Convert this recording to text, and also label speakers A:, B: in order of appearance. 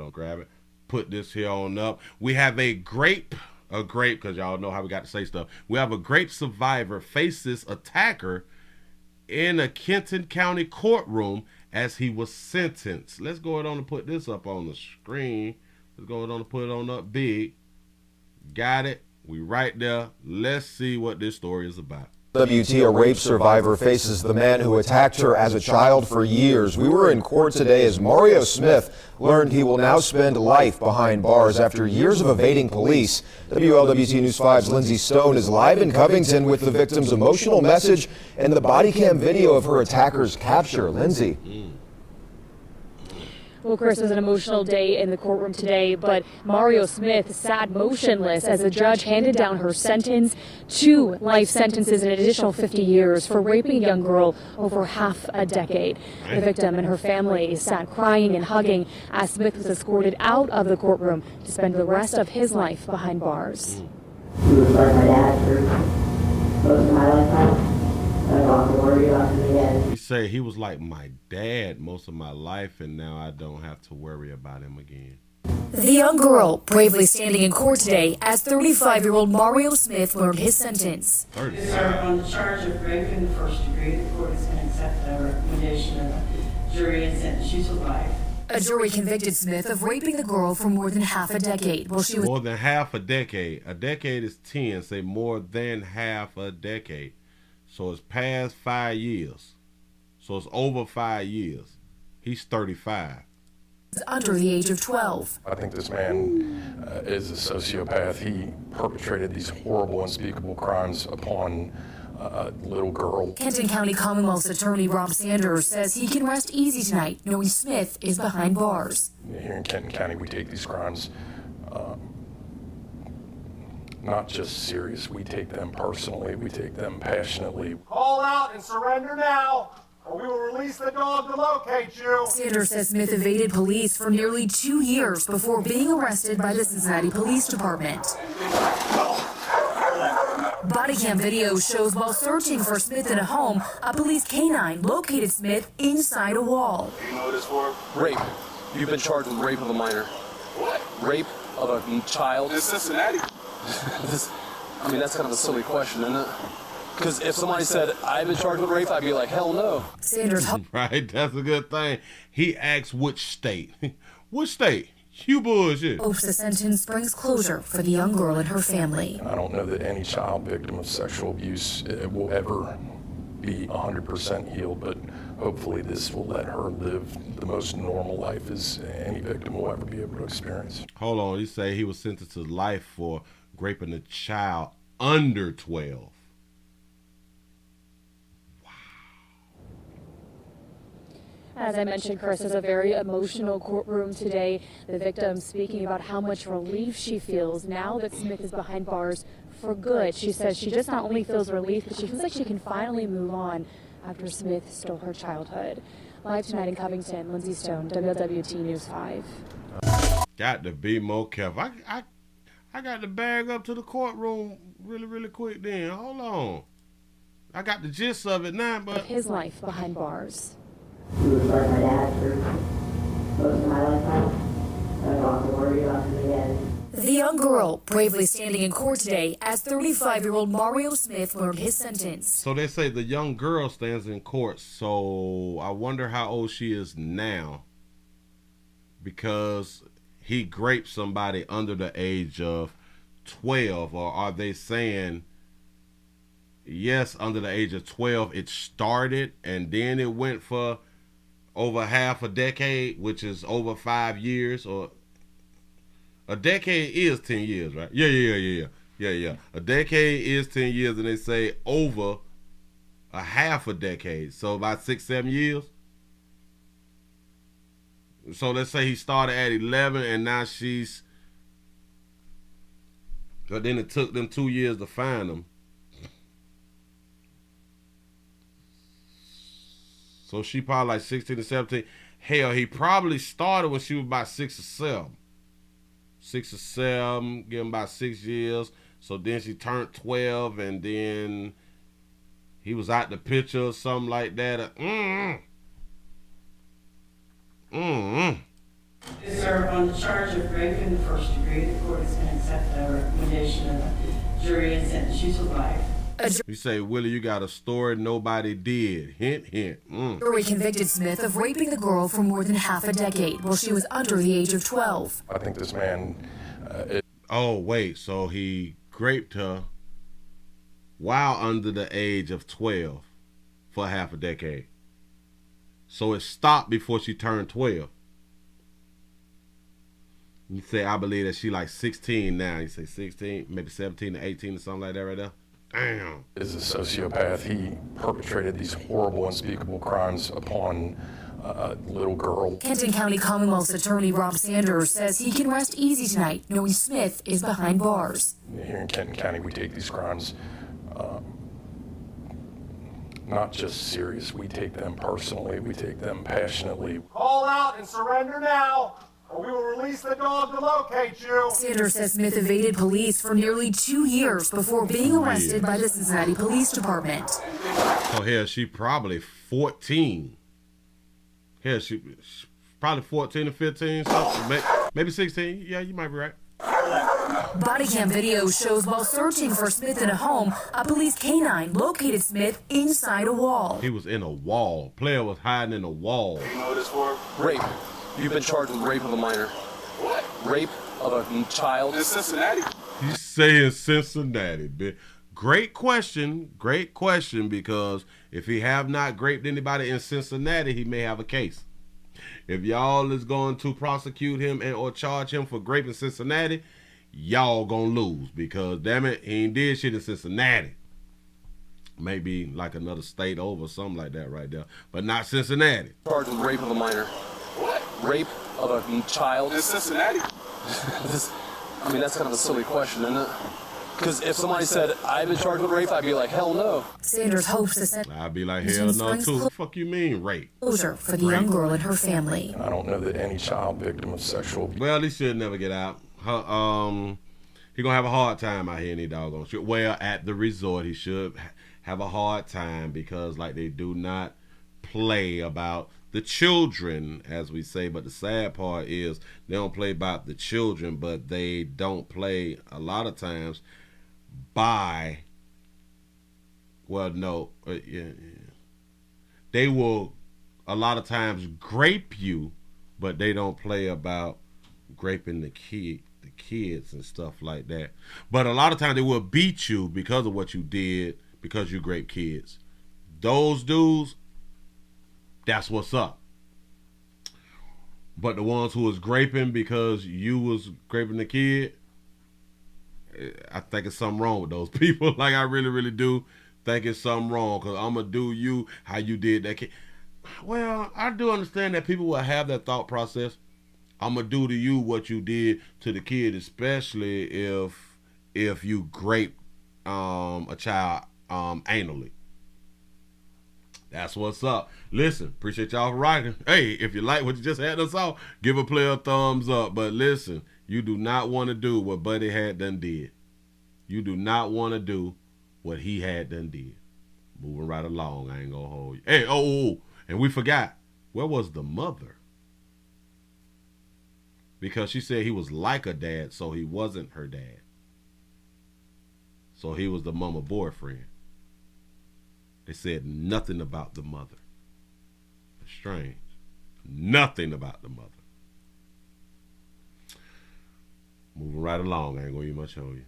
A: on, grab it. Put this here on up. We have a grape, because y'all know how we got to say stuff. We have a grape survivor faces attacker in a Kenton County courtroom as he was sentenced. Let's go ahead on and put this up on the screen. Let's go ahead on and put it on up big. Got it. We right there. Let's see what this story is about.
B: WT, a rape survivor, faces the man who attacked her as a child for years. We were in court today as Mario Smith learned he will now spend life behind bars after years of evading police. WLWT News 5's Lindsay Stone is live in Covington with the victim's emotional message and the body cam video of her attacker's capture. Lindsay.
C: Well, Chris, it was an emotional day in the courtroom today, but Mario Smith sat motionless as the judge handed down her sentence, 2 life sentences and an additional 50 years for raping a young girl over half a decade. The victim and her family sat crying and hugging as Smith was escorted out of the courtroom to spend the rest of his life behind bars.
D: He was like my dad for most of my lifetime. I don't have to worry about him again.
A: He say he was like my dad most of my life, and now I don't have to worry about him again.
C: The young girl bravely standing in court today as 35-year-old Mario Smith learned his sentence.
D: On the charge of rape in the first degree, the court is going to accept the recommendation of the jury and sentence you to life.
C: A jury convicted Smith of raping the girl for more than half a decade. Well, she was
A: more than half a decade. A decade is 10. Say more than half a decade. So it's past 5 years. So it's over 5 years. He's 35.
C: Under the age of 12.
E: I think this man is a sociopath. He perpetrated these horrible, unspeakable crimes upon a little girl.
C: Kenton County Commonwealth's attorney Rob Sanders says he can rest easy tonight, knowing Smith is behind bars.
E: Here in Kenton County, we take these crimes not just serious. We take them personally. We take them passionately.
F: Call out and surrender now, or we will release the dog to locate you.
C: Sanders says Smith evaded police for nearly 2 years before being arrested by the Cincinnati Police Department. Body cam video shows while searching for Smith in a home, a police canine located Smith inside a wall.
F: Do you know what it's for?
G: Rape. You've been charged with rape of a minor.
F: What?
G: Rape of a child.
F: In Cincinnati.
G: I mean, that's kind of a silly question, isn't it? Because if somebody said, I've been charged with rape, I'd be like, hell no.
C: Sanders.
A: Right, that's a good thing. He asks which state. Which state? You bullshit.
C: Hopes the sentence brings closure for the young girl and her family.
E: I don't know that any child victim of sexual abuse will ever be 100% healed, but hopefully this will let her live the most normal life as any victim will ever be able to experience.
A: Hold on, he say he was sentenced to life for raping a child under 12.
C: As I mentioned, Chris, is a very emotional courtroom today. The victim speaking about how much relief she feels now that Smith is behind bars for good. She says she just not only feels relief, but she feels like she can finally move on after Smith stole her childhood. Live tonight in Covington, Lindsay Stone, WLWT News 5.
A: Got to be more careful. I got to bag up to the courtroom really quick then. Hold on. I got the gist of it now, but...
C: His life behind bars.
D: He was like my dad for most of my lifetime. I don't have to worry about him again.
C: The young girl bravely standing in court today as 35-year-old Mario Smith learned his sentence.
A: So they say the young girl stands in court, so I wonder how old she is now, because he raped somebody under the age of 12, or are they saying, yes, under the age of 12 it started and then it went for over half a decade, which is over 5 years, or a decade is 10 years, right? Yeah. A decade is 10 years, and they say over a half a decade, so about 6-7 years. So let's say he started at 11 and now she's, but then it took them 2 years to find him. So she probably like 16 or 17. Hell, he probably started when she was about 6 or 7. 6 or 7, give him about 6 years. So then she turned 12, and then he was out the picture or something like that.
D: Sir, on the charge of rape in the first degree, the court is going to accept the recommendation of the jury and sentence you to life.
A: You say, Willie, you got a story nobody did. Hint, hint.
H: Jury convicted Smith of raping the girl for more than half a decade while she was under the age of 12.
E: I think this man...
A: Oh, wait, so he raped her while under the age of 12 for half a decade. So it stopped before she turned 12. You say, I believe that she like 16 now. You say 16, maybe 17 to 18 or something like that right there. Damn.
E: Is a sociopath. He perpetrated these horrible, unspeakable crimes upon a little girl.
H: Kenton County Commonwealth's attorney Rob Sanders says he can rest easy tonight knowing Smith is behind bars.
E: Here in Kenton County, we take these crimes not just serious. We take them personally. We take them passionately.
F: Call out and surrender now, or we will release the dog to locate you.
H: Sanders says Smith evaded police for nearly 2 years before being arrested by the Cincinnati Police Department.
A: So here she probably 14. Here she probably 14 or 15, something, maybe 16. Yeah, you might be right.
H: Body cam video shows while searching for Smith in a home, a police canine located Smith inside a wall.
A: He was in a wall. Player was hiding in a wall.
G: You know what it's for? Rape. You've been charged with rape of a minor. What? Rape of a child. In Cincinnati.
A: He's saying Cincinnati, bitch. Great question, because if he have not raped anybody in Cincinnati, he may have a case. If y'all is going to prosecute him or charge him for rape in Cincinnati, y'all gonna lose, because damn it, he ain't did shit in Cincinnati. Maybe like another state over, something like that right there, but not Cincinnati.
G: Charged with rape of a minor. What? Rape of a child.
I: In Cincinnati.
G: I mean, that's kind of a silly question, isn't it? Because if somebody said, I've been charged with rape, I'd be like, hell no.
H: Sanders hopes to send
A: I'd be like, hell no too. What the fuck you mean, rape?
H: Closure for the young girl and her family.
E: I don't know that any child victim of sexual abuse.
A: Well, he should never get out. He gonna have a hard time out here in these doggone shit. Well, at the resort, he should have a hard time, because like they do not play about the children, as we say. But the sad part is they don't play about the children, but they don't play a lot of times by, well, no, yeah. They will a lot of times grape you, but they don't play about graping the kids and stuff like that. But a lot of times they will beat you because of what you did, because you grape kids. Those dudes, that's what's up. But the ones who was graping because you was graping the kid, I think it's something wrong with those people. Like, I really, really do think it's something wrong, because I'm going to do you how you did that kid. Well, I do understand that people will have that thought process. I'm going to do to you what you did to the kid, especially if you grape a child anally. That's what's up. Listen, appreciate y'all for writing. Hey, if you like what you just had us off, give a player a thumbs up. But listen, you do not want to do what Buddy had done did. You do not want to do what he had done did. Moving right along, I ain't gonna hold you. Hey, and we forgot, where was the mother? Because she said he was like a dad, so he wasn't her dad. So he was the mama boyfriend. They said nothing about the mother. It's strange. Nothing about the mother. Moving right along, I ain't gonna even much on you.